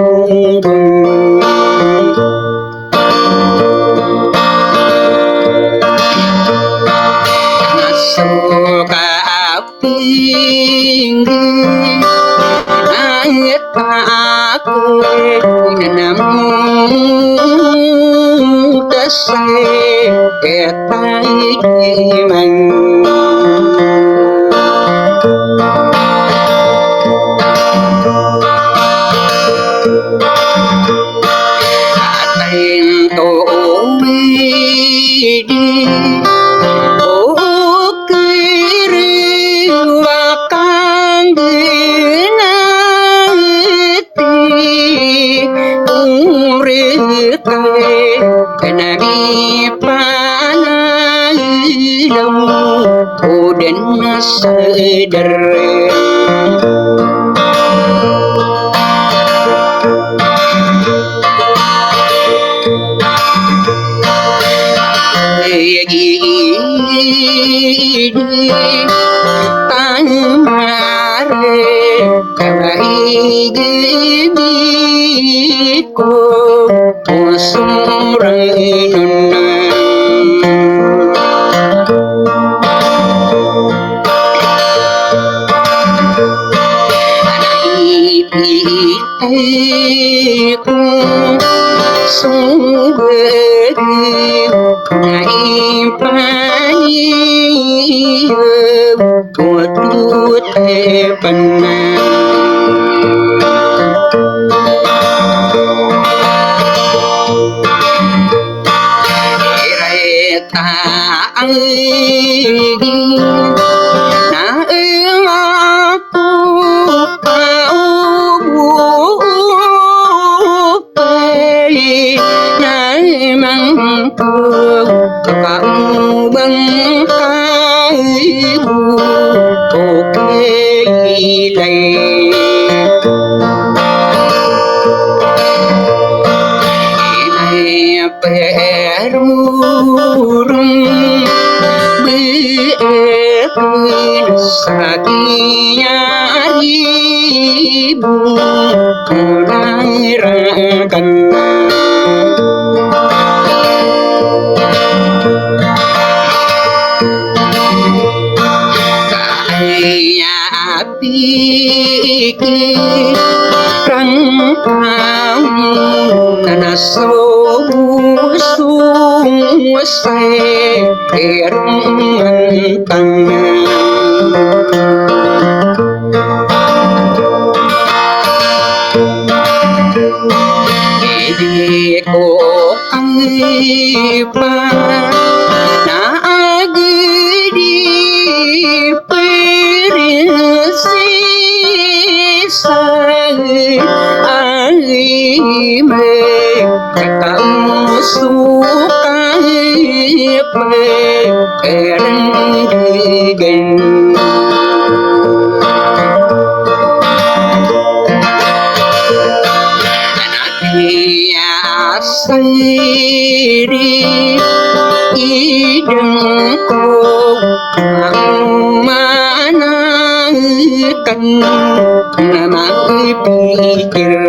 buồn buồn suka ping ayat aku namun desai ketai man atain to đi dan sadar sung quê ngày pani của tu thế phần ta đi na cậu băng khai ok đây này bé rum bi em sa nyari bu lai ra kan piki răng cao na sâu xuống xe răng tăng đi cô ai ba na đi ai mê cảm suka mê keren gen anaknya sendiri hidungku mana kan nama pikir